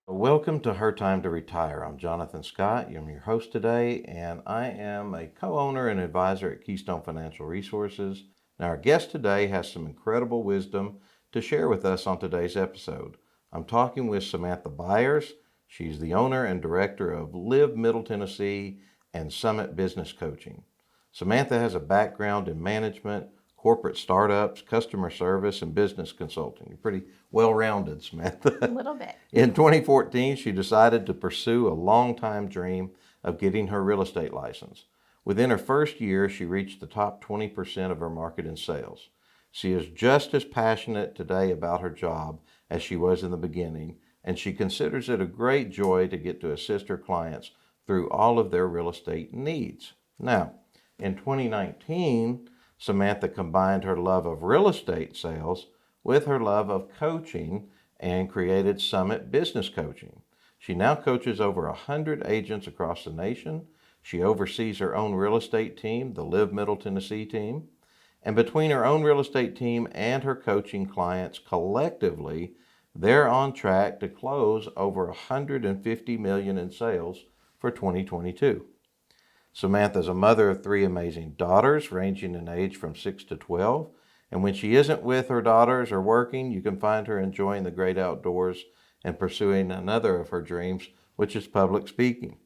Welcome to Her Time to Retire. I'm Jonathan Scott. I'm your host today, and I am a co-owner and advisor at Keystone Financial Resources. Now, our guest today has some incredible wisdom to share with us on today's episode. I'm talking with Samantha Byers. She's the owner and director of Live Middle Tennessee and Summit Business Coaching. Samantha has a background in management, corporate startups, customer service, and business consulting. You're pretty well-rounded, Samantha. A little bit. In 2014, she decided to pursue a long-time dream of getting her real estate license. Within her first year, she reached the top 20% of her market in sales. She is just as passionate today about her job as she was in the beginning, and she considers it a great joy to get to assist her clients through all of their real estate needs. Now, in 2019, Samantha combined her love of real estate sales with her love of coaching and created Summit Business Coaching. She now coaches over 100 agents across the nation. She oversees her own real estate team, the Live Middle Tennessee team. And between her own real estate team and her coaching clients collectively, they're on track to close over $150 million in sales for 2022. Samantha is a mother of 3 amazing daughters, ranging in age from 6 to 12. And when she isn't with her daughters or working, you can find her enjoying the great outdoors and pursuing another of her dreams, which is public speaking.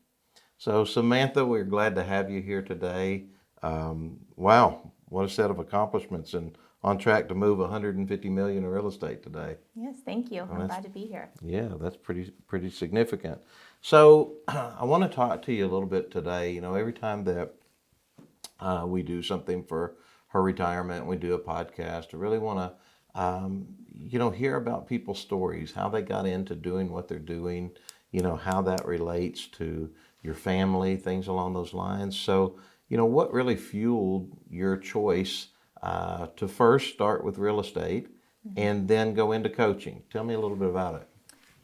So Samantha, we're glad to have you here today. Wow, what a set of accomplishments, and on track to move $150 million in real estate today. Yes, thank you. I'm glad to be here. Yeah, that's pretty significant. So I want to talk to you a little bit today. You know, every time that we do something for her retirement, we do a podcast, I really want to, hear about people's stories, how they got into doing what they're doing, how that relates to your family, things along those lines. So, what really fueled your choice to first start with real estate and then go into coaching? Tell me a little bit about it.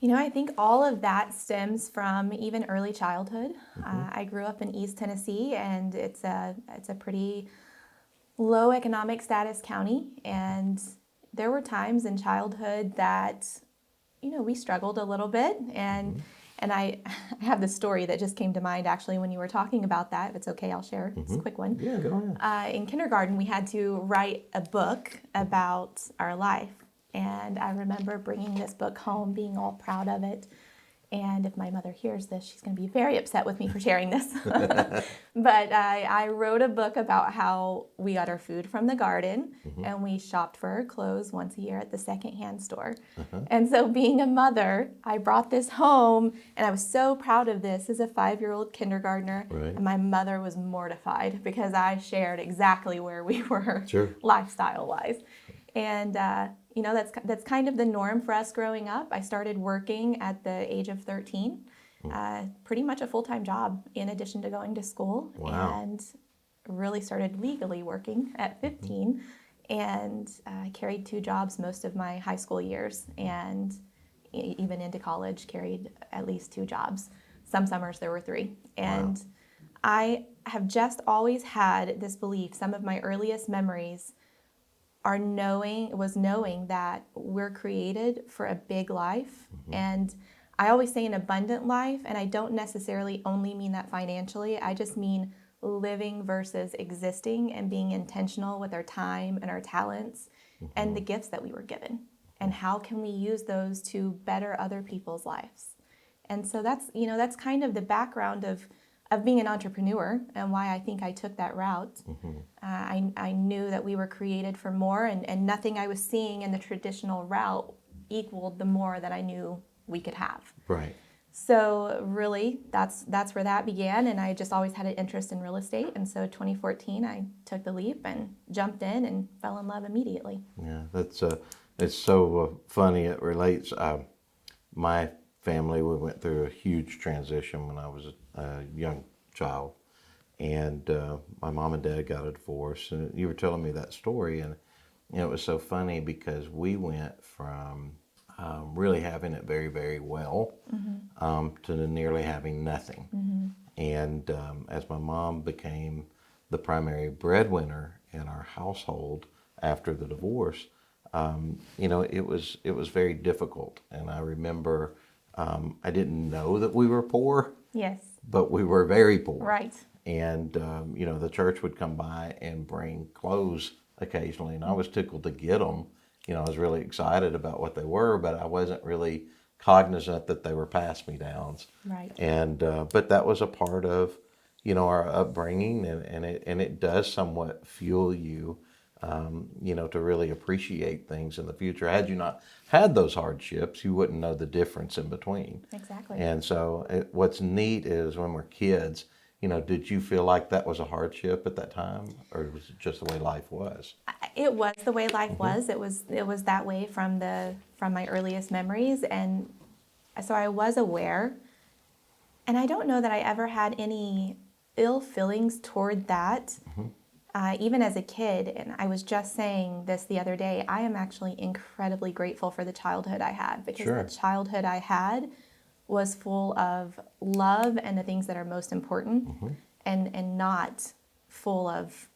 I think all of that stems from even early childhood. I grew up in East Tennessee, and it's a pretty low economic status county, and there were times in childhood that we struggled a little bit, and I have this story that just came to mind actually when you were talking about that. If it's okay, I'll share. It's a quick one. Yeah, go ahead. In kindergarten, we had to write a book about our life, and I remember bringing this book home, being all proud of it. And if my mother hears this, she's going to be very upset with me for sharing this. But I wrote a book about how we got our food from the garden, and we shopped for our clothes once a year at the secondhand store. And so being a mother, I brought this home, and I was so proud of this as a 5-year-old kindergartner. Right. And my mother was mortified because I shared exactly where we were lifestyle-wise. And that's kind of the norm for us growing up. I started working at the age of 13, pretty much a full-time job in addition to going to school. Wow. And really started legally working at 15, and carried 2 jobs most of my high school years, and even into college carried at least 2 jobs. Some summers there were 3. And wow. I have just always had this belief. Some of my earliest memories are knowing that we're created for a big life. And I always say an abundant life, and I don't necessarily only mean that financially. I just mean living versus existing, and being intentional with our time and our talents and the gifts that we were given, and how can we use those to better other people's lives. And so that's kind of the background of being an entrepreneur, and why I think I took that route. I knew that we were created for more, and nothing I was seeing in the traditional route equaled the more that I knew we could have. Right. So really, that's where that began, and I just always had an interest in real estate. And so 2014, I took the leap and jumped in and fell in love immediately. Yeah, it's so funny. It relates. My family, we went through a huge transition when I was a young child, and my mom and dad got a divorce. And you were telling me that story, and it was so funny because we went from really having it very, very well to nearly having nothing. And as my mom became the primary breadwinner in our household, after the divorce, it was very difficult. And I remember I didn't know that we were poor, Yes. but we were very poor. Right. And the church would come by and bring clothes occasionally, and I was tickled to get them. I was really excited about what they were, but I wasn't really cognizant that they were pass-me-downs. Right. And but that was a part of our upbringing, and it does somewhat fuel you, to really appreciate things in the future. Had you not had those hardships, you wouldn't know the difference in between. Exactly. And so what's neat is when we're kids, did you feel like that was a hardship at that time, or was it just the way life was? It was the way life was. It was that way from my earliest memories, and so I was aware. And I don't know that I ever had any ill feelings toward that, even as a kid. And I was just saying this the other day. I am actually incredibly grateful for the childhood I had, because Sure. the childhood I had was full of love and the things that are most important, and not full of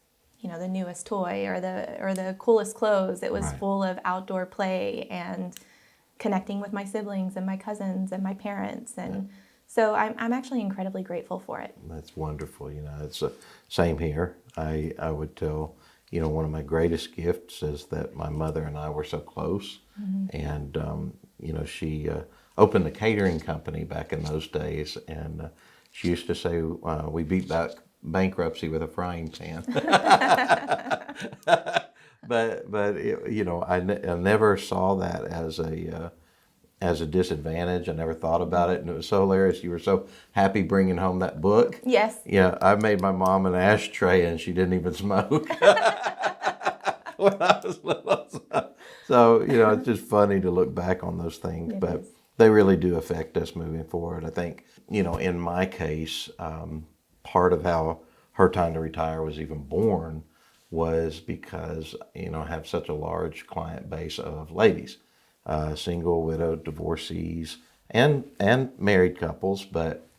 the newest toy or the coolest clothes. It was Right. full of outdoor play and connecting with my siblings and my cousins and my parents, and so I'm actually incredibly grateful for it. That's wonderful. It's the same here. I would tell, one of my greatest gifts is that my mother and I were so close. And, she opened a catering company back in those days. And she used to say we beat back bankruptcy with a frying pan. I never saw that as a disadvantage. I never thought about it, and it was so hilarious. You were so happy bringing home that book. Yes. Yeah, I made my mom an ashtray, and she didn't even smoke when I was little. So, it's just funny to look back on those things, It but is. they really do affect us moving forward. I think, in my case, part of how her time to retire was even born was because, I have such a large client base of ladies, single, widowed, divorcees, and married couples, but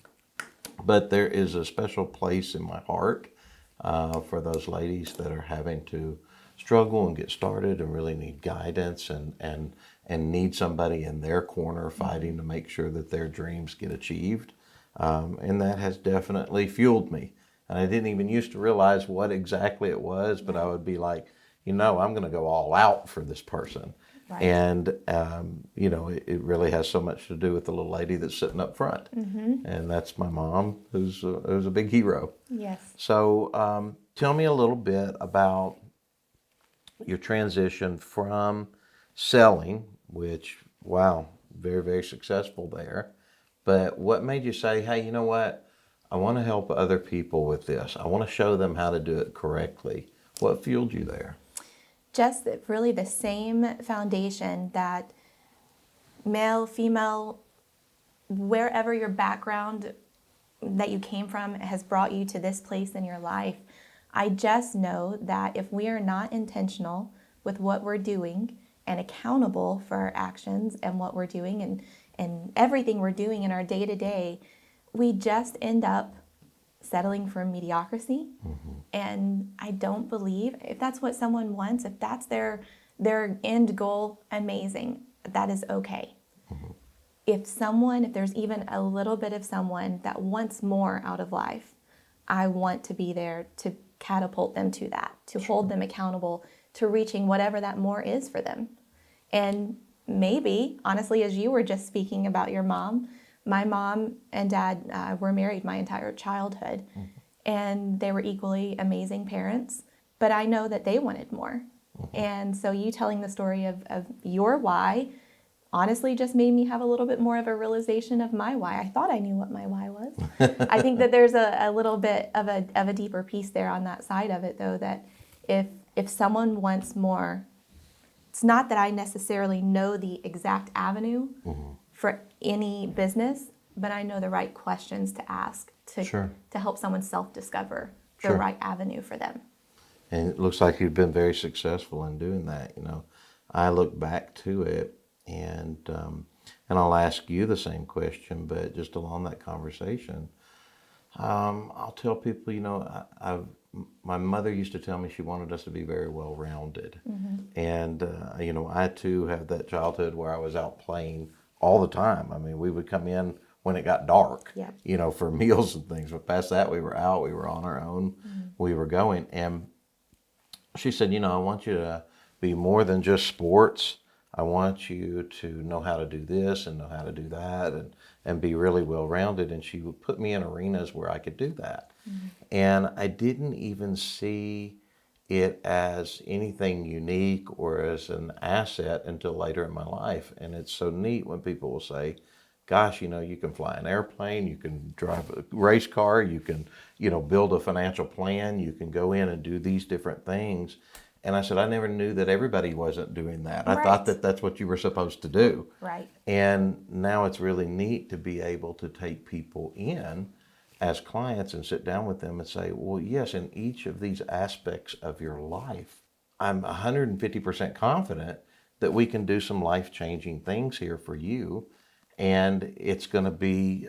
there is a special place in my heart for those ladies that are having to struggle and get started and really need guidance and need somebody in their corner fighting to make sure that their dreams get achieved. And that has definitely fueled me. And I didn't even used to realize what exactly it was, but I would be like, I'm going to go all out for this person. Right. And, it really has so much to do with the little lady that's sitting up front. And that's my mom, who's a big hero. Yes. So tell me a little bit about your transition from selling, which, wow, very, very successful there. But what made you say, hey, you know what? I want to help other people with this. I want to show them how to do it correctly. What fueled you there? Just really the same foundation that male, female, wherever your background that you came from has brought you to this place in your life. I just know that if we are not intentional with what we're doing and accountable for our actions and what we're doing and everything we're doing in our day-to-day, we just end up settling for mediocrity. And I don't believe, if that's what someone wants, if that's their end goal, amazing. That is okay. If there's even a little bit of someone that wants more out of life, I want to be there to catapult them to that, to hold them accountable to reaching whatever that more is for them. And maybe, honestly, as you were just speaking about your mom, my mom and dad were married my entire childhood, and they were equally amazing parents, but I know that they wanted more. And so you telling the story of your why honestly just made me have a little bit more of a realization of my why. I thought I knew what my why was. I think that there's a little bit of a deeper piece there on that side of it, though, that if someone wants more, it's not that I necessarily know the exact avenue for any business, but I know the right questions to ask to help someone self-discover the right avenue for them. And it looks like you've been very successful in doing that. I look back to it, and I'll ask you the same question, but just along that conversation, I'll tell people, my mother used to tell me she wanted us to be very well rounded. And, I too have that childhood where I was out playing all the time. I mean, we would come in when it got dark, Yep. For meals and things. But past that, we were out, we were on our own, we were going. And she said, I want you to be more than just sports. I want you to know how to do this and know how to do that and be really well rounded. And she would put me in arenas where I could do that. And I didn't even see it as anything unique or as an asset until later in my life. And it's so neat when people will say, gosh, you can fly an airplane, you can drive a race car, you can, build a financial plan, you can go in and do these different things. And I said, I never knew that everybody wasn't doing that. I thought that that's what you were supposed to do. Right. And now it's really neat to be able to take people in as clients and sit down with them and say, well, yes, in each of these aspects of your life, I'm 150% confident that we can do some life-changing things here for you, and it's going to be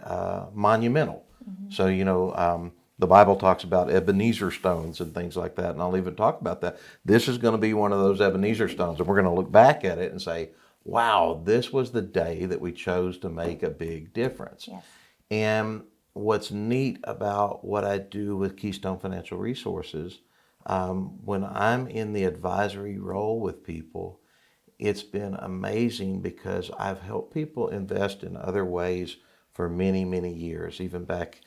monumental. So, the Bible talks about Ebenezer stones and things like that, and I'll even talk about that. This is going to be one of those Ebenezer stones, and we're going to look back at it and say, wow, this was the day that we chose to make a big difference. Yes. And what's neat about what I do with Keystone Financial Resources, when I'm in the advisory role with people, it's been amazing because I've helped people invest in other ways for many, many years, even back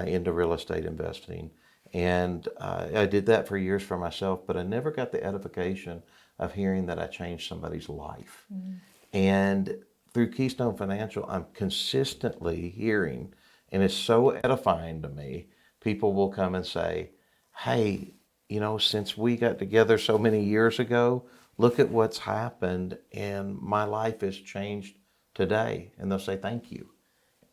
into real estate investing. And I did that for years for myself, but I never got the edification of hearing that I changed somebody's life. And through Keystone Financial, I'm consistently hearing, and it's so edifying to me, people will come and say, hey, since we got together so many years ago, look at what's happened, and my life has changed today. And they'll say, thank you.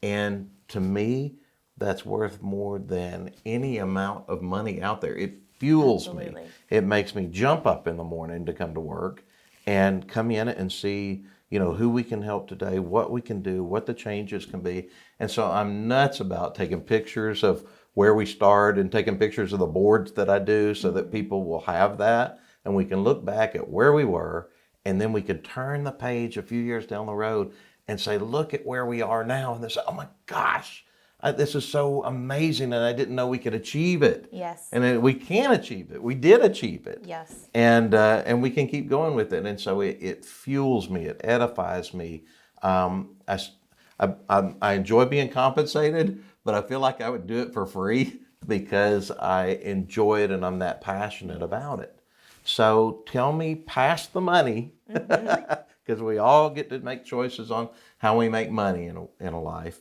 And to me, that's worth more than any amount of money out there. It fuels Absolutely. me. It makes me jump up in the morning to come to work and come in and see, who we can help today, what we can do, what the changes can be. And so I'm nuts about taking pictures of where we start and taking pictures of the boards that I do so that people will have that and we can look back at where we were, and then we can turn the page a few years down the road and say, look at where we are now. And they say, oh my gosh, this is so amazing, and I didn't know we could achieve it. Yes. And we can achieve it. We did achieve it. Yes. And we can keep going with it. And so it fuels me. It edifies me. I enjoy being compensated, but I feel like I would do it for free because I enjoy it and I'm that passionate about it. So tell me, past the money, because we all get to make choices on how we make money in a life.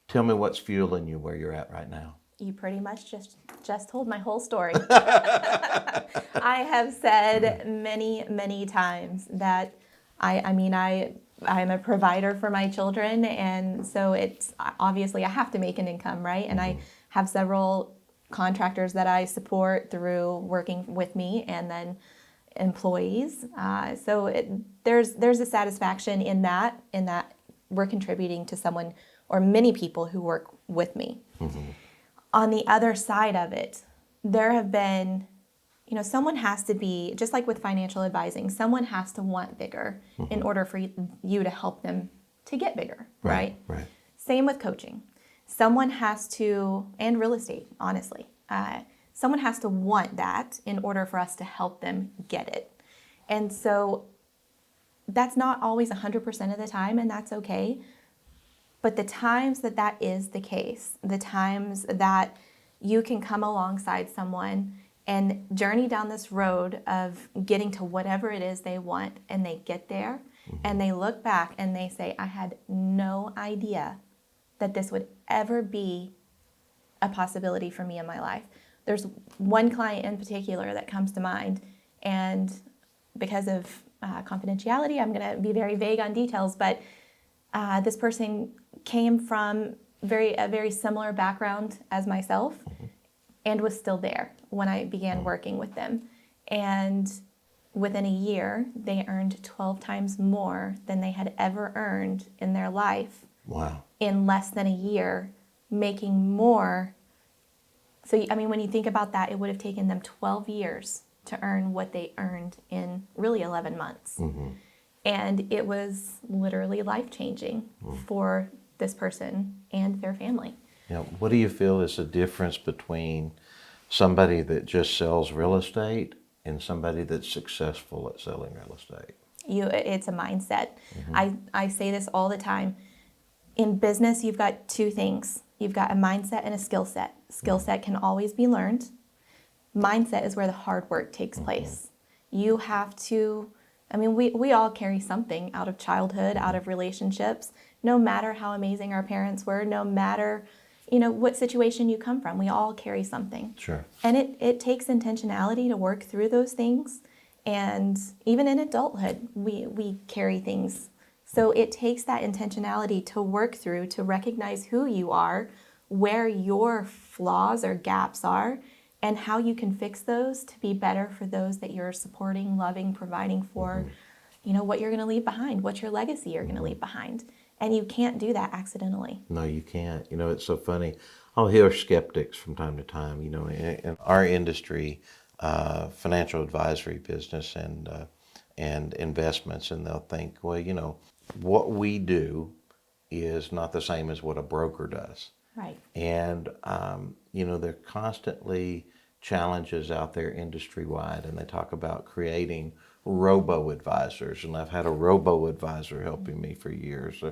Tell me what's fueling you where you're at right now. You pretty much just told my whole story. I have said many, many times that I'm a provider for my children, and so it's obviously I have to make an income, right? And I have several contractors that I support through working with me, and then employees. There's a satisfaction in that we're contributing to someone or many people who work with me. On the other side of it, there have been, someone has to be, just like with financial advising, someone has to want bigger in order for you to help them to get bigger, right? Right. Same with coaching. Someone has to, and real estate, honestly, someone has to want that in order for us to help them get it. And so that's not always 100% of the time, and that's okay. But the times that is the case, the times that you can come alongside someone and journey down this road of getting to whatever it is they want, and they get there, and they look back and they say, I had no idea that this would ever be a possibility for me in my life. There's one client in particular that comes to mind, and because of confidentiality, I'm going to be very vague on details, but this person came from a very similar background as myself and was still there when I began working with them. And within a year, they earned 12 times more than they had ever earned in their life. Wow. In less than a year, making more So, I mean, when you think about that, it would have taken them 12 years to earn what they earned in really 11 months. And it was literally life-changing for this person and their family. What do you feel is the difference between somebody that just sells real estate and somebody that's successful at selling real estate? It's a mindset. I say this all the time. In business, you've got two things. You've got a mindset and a skill set. Skill set can always be learned. Mindset is where the hard work takes place. You have to, I mean, we all carry something out of childhood, out of relationships, no matter how amazing our parents were, no matter, what situation you come from, we all carry something. Sure. And it takes intentionality to work through those things. And even in adulthood, we carry things. So it takes that intentionality to work through, to recognize who you are, where your flaws or gaps are, and how you can fix those to be better for those that you're supporting, loving, providing for, what you're going to leave behind, what's your legacy you're going to leave behind. And you can't do that accidentally. No, you can't. It's so funny. I'll hear skeptics from time to time, in our industry, financial advisory business and investments, and they'll think, well, what we do is not the same as what a broker does. Right. And, there are constantly challenges out there industry-wide, and they talk about creating robo-advisors. And I've had a robo-advisor helping me for years.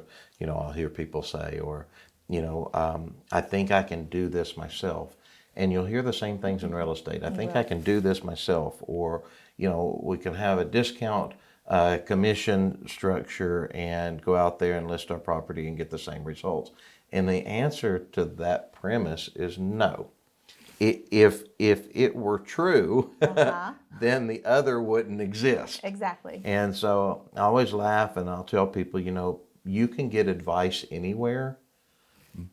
I'll hear people say, or, I think I can do this myself. And you'll hear the same things in real estate. I think I can do this myself. Or, we can have a discount commission structure and go out there and list our property and get the same results. And the answer to that premise is no. If it were true, then the other wouldn't exist. Exactly. And so I always laugh and I'll tell people, you can get advice anywhere,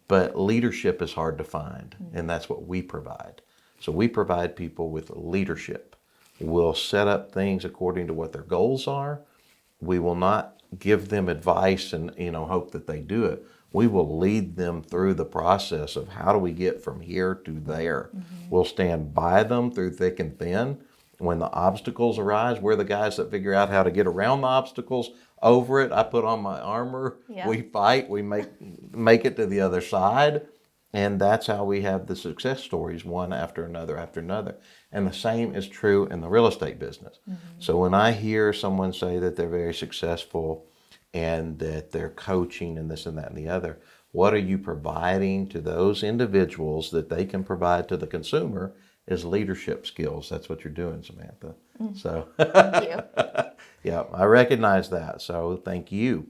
but leadership is hard to find. And that's what we provide. So we provide people with leadership. We'll set up things according to what their goals are. We will not give them advice and, hope that they do it. We will lead them through the process of how do we get from here to there. We'll stand by them through thick and thin. When the obstacles arise, we're the guys that figure out how to get around the obstacles, over it. I put on my armor. Yeah. We fight. We make it to the other side. And that's how we have the success stories, one after another after another. And the same is true in the real estate business. So when I hear someone say that they're very successful and that they're coaching and this and that and the other, what are you providing to those individuals that they can provide to the consumer is leadership skills. That's what you're doing, Samantha. So Thank you. yeah, I recognize that. So thank you.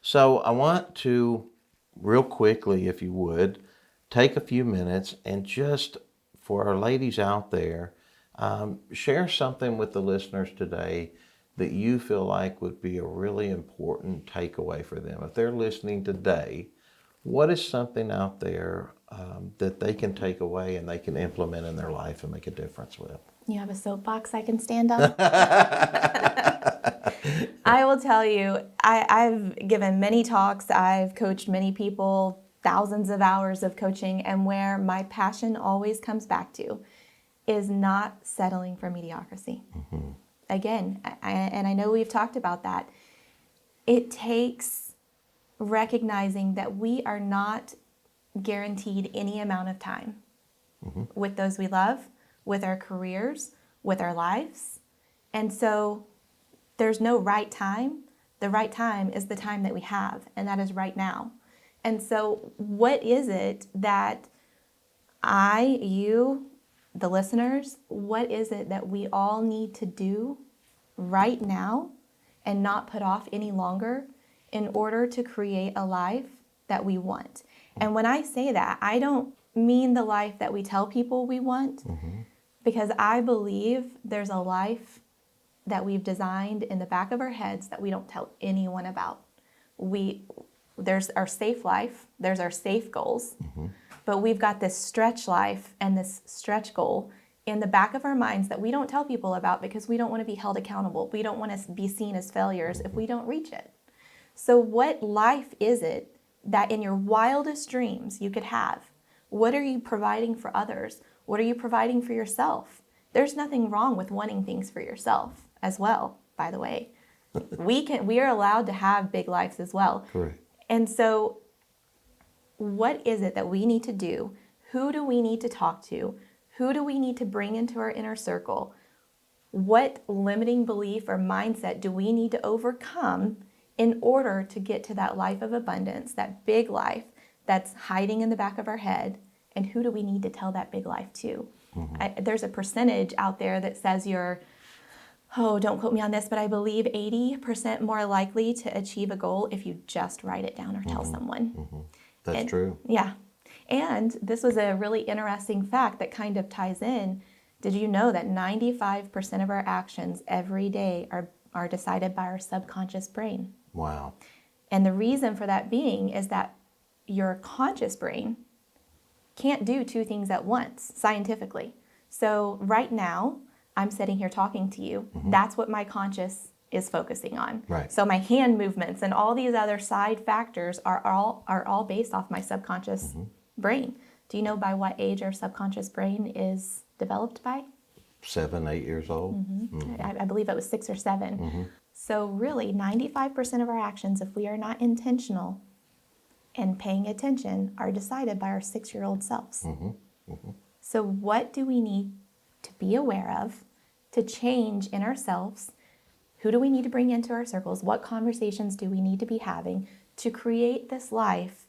So I want to real quickly, if you would, take a few minutes and just for our ladies out there, share something with the listeners today that you feel like would be a really important takeaway for them. If they're listening today, what is something out there that they can take away and they can implement in their life and make a difference with? You have a soapbox I can stand on? I will tell you, I've given many talks, I've coached many people, thousands of hours of coaching, and where my passion always comes back to is not settling for mediocrity. Again, and I know we've talked about that. It takes recognizing that we are not guaranteed any amount of time with those we love, with our careers, with our lives. And so there's no right time. The right time is the time that we have, and that is right now. And so what is it that you, the listeners, what is it that we all need to do right now and not put off any longer in order to create a life that we want? And when I say that, I don't mean the life that we tell people we want, because I believe there's a life that we've designed in the back of our heads that we don't tell anyone about. There's our safe life, there's our safe goals, but we've got this stretch life and this stretch goal in the back of our minds that we don't tell people about because we don't want to be held accountable. We don't want to be seen as failures if we don't reach it. So what life is it that in your wildest dreams you could have? What are you providing for others? What are you providing for yourself? There's nothing wrong with wanting things for yourself as well, by the way. We are allowed to have big lives as well. Correct. And so what is it that we need to do? Who do we need to talk to? Who do we need to bring into our inner circle? What limiting belief or mindset do we need to overcome in order to get to that life of abundance, that big life that's hiding in the back of our head? And who do we need to tell that big life to? There's a percentage out there that says you're, don't quote me on this, but I believe 80% more likely to achieve a goal if you just write it down or tell someone. That's true. Yeah. And this was a really interesting fact that kind of ties in. Did you know that 95% of our actions every day are decided by our subconscious brain? Wow. And the reason for that being is that your conscious brain can't do two things at once scientifically. So right now, I'm sitting here talking to you. That's what my conscious is focusing on. Right. So my hand movements and all these other side factors are all based off my subconscious brain. Do you know by what age our subconscious brain is developed by? 7, 8 years old. I believe it was 6 or 7. So really, 95% of our actions, if we are not intentional and paying attention, are decided by our 6-year-old selves. So what do we need to be aware of to change in ourselves? Who do we need to bring into our circles? What conversations do we need to be having to create this life?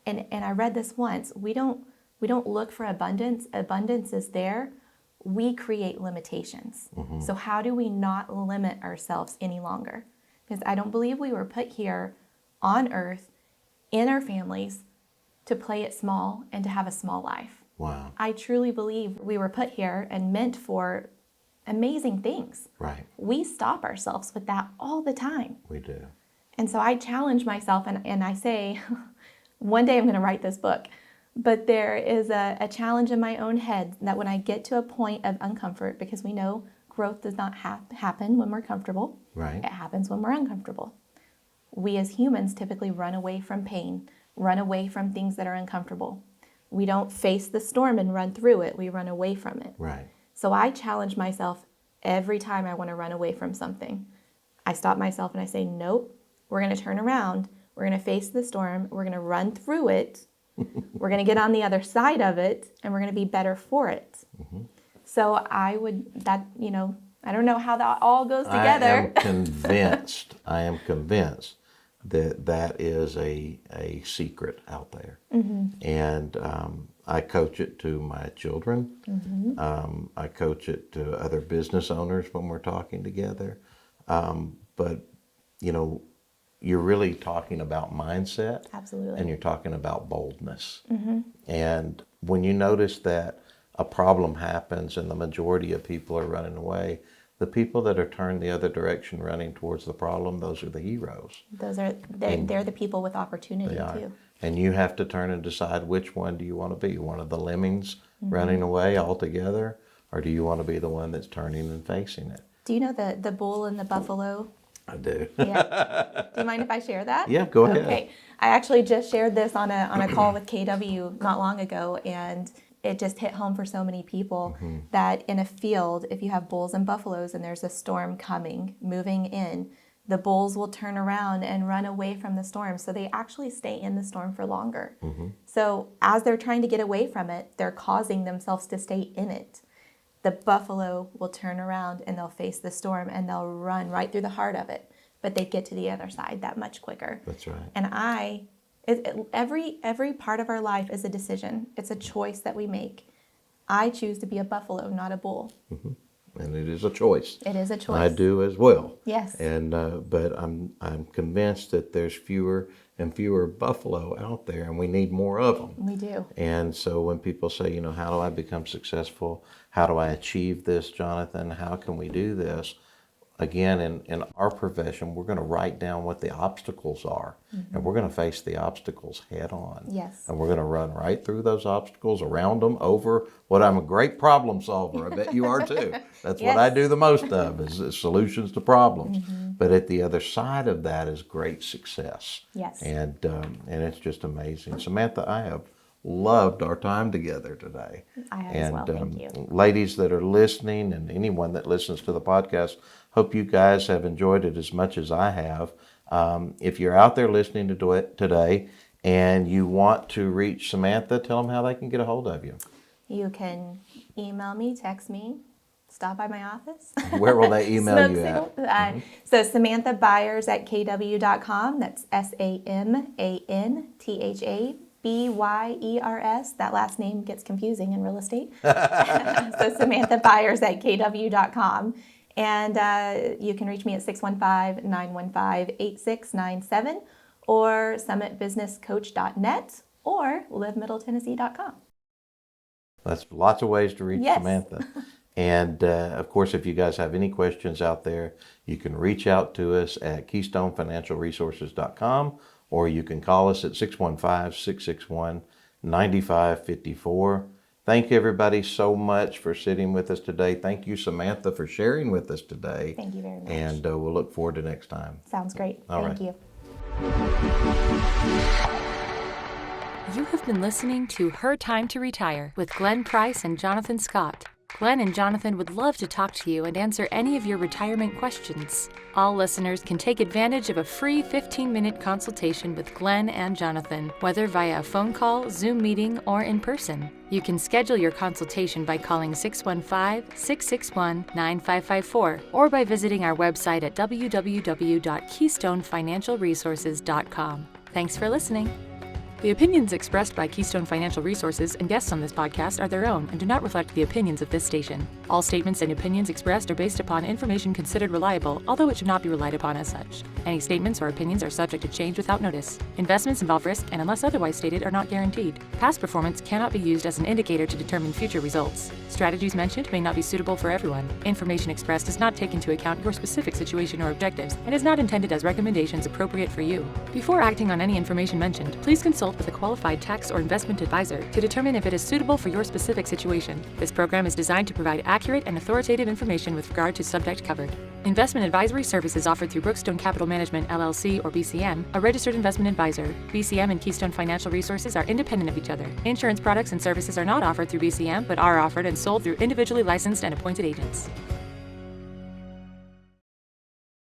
And I read this once. We don't look for abundance. Abundance is there. We create limitations. So how do we not limit ourselves any longer? Because I don't believe we were put here on earth in our families to play it small and to have a small life. Wow. I truly believe we were put here and meant for amazing things. Right. We stop ourselves with that all the time. We do. And so I challenge myself and I say, one day I'm going to write this book. But there is a challenge in my own head that when I get to a point of uncomfort, because we know growth does not happen when we're comfortable. Right. It happens when we're uncomfortable. We as humans typically run away from pain, run away from things that are uncomfortable. We don't face the storm and run through it. We run away from it. Right. So I challenge myself every time I want to run away from something. I stop myself and I say, nope, we're going to turn around. We're going to face the storm. We're going to run through it. We're going to get on the other side of it, and we're going to be better for it. So I don't know how that all goes together. I am convinced that is a secret out there. And I coach it to my children. I coach it to other business owners when we're talking together. But, you're really talking about mindset. Absolutely. And you're talking about boldness. And when you notice that a problem happens and the majority of people are running away, the people that are turned the other direction running towards the problem, those are the heroes. They're the people with opportunity They are. too. And you have to turn and decide which one do you want to be, one of the lemmings running away altogether, or do you want to be the one that's turning and facing it? Do you know the bull and the buffalo? I do. Yeah. Do you mind if I share that? Yeah, go ahead. Okay. I actually just shared this on a call with KW not long ago, and it just hit home for so many people that in a field, if you have bulls and buffaloes and there's a storm coming, moving in, the bulls will turn around and run away from the storm. So they actually stay in the storm for longer. So as they're trying to get away from it, they're causing themselves to stay in it. The buffalo will turn around and they'll face the storm and they'll run right through the heart of it, but they get to the other side that much quicker. That's right. And every part of our life is a decision. It's a choice that we make. I choose to be a buffalo, not a bull. And it is a choice. It is a choice. I do as well. Yes. And but I'm convinced that there's fewer and fewer buffalo out there, and we need more of them. We do. And so when people say, how do I become successful? How do I achieve this, Jonathan? How can we do this? Again, in our profession, we're going to write down what the obstacles are, and we're going to face the obstacles head on. Yes. And we're going to run right through those obstacles, around them, over. I'm a great problem solver. I bet you are too. That's what I do the most of, is solutions to problems. But at the other side of that is great success. Yes. And it's just amazing. Samantha, I have loved our time together today. I have as well. Thank you. Ladies that are listening and anyone that listens to the podcast, hope you guys have enjoyed it as much as I have. If you're out there listening to it today and you want to reach Samantha, tell them how they can get a hold of you. You can email me, text me, stop by my office. Where will they email Smoke you signal. at? So Samantha Byers at kw.com. That's SAMANTHABYERS. That last name gets confusing in real estate. So Samantha Byers at kw.com. And you can reach me at 615-915-8697 or summitbusinesscoach.net or livemiddletennessee.com. That's lots of ways to reach Yes. Samantha. And of course, if you guys have any questions out there, you can reach out to us at keystonefinancialresources.com or you can call us at 615-661-9554. Thank you, everybody, so much for sitting with us today. Thank you, Samantha, for sharing with us today. Thank you very much. And we'll look forward to next time. Sounds great. All Thank right. you. You have been listening to Her Time to Retire with Glenn Price and Jonathan Scott. Glenn and Jonathan would love to talk to you and answer any of your retirement questions. All listeners can take advantage of a free 15-minute consultation with Glenn and Jonathan, whether via a phone call, Zoom meeting, or in person. You can schedule your consultation by calling 615-661-9554 or by visiting our website at www.keystonefinancialresources.com. Thanks for listening. The opinions expressed by Keystone Financial Resources and guests on this podcast are their own and do not reflect the opinions of this station. All statements and opinions expressed are based upon information considered reliable, although it should not be relied upon as such. Any statements or opinions are subject to change without notice. Investments involve risk and, unless otherwise stated, are not guaranteed. Past performance cannot be used as an indicator to determine future results. Strategies mentioned may not be suitable for everyone. Information expressed does not take into account your specific situation or objectives and is not intended as recommendations appropriate for you. Before acting on any information mentioned, please consult with a qualified tax or investment advisor to determine if it is suitable for your specific situation. This program is designed to provide accurate and authoritative information with regard to subject covered. Investment advisory services offered through Brookstone Capital Management, LLC, or BCM, a registered investment advisor. BCM and Keystone Financial Resources are independent of each other. Insurance products and services are not offered through BCM, but are offered and sold through individually licensed and appointed agents.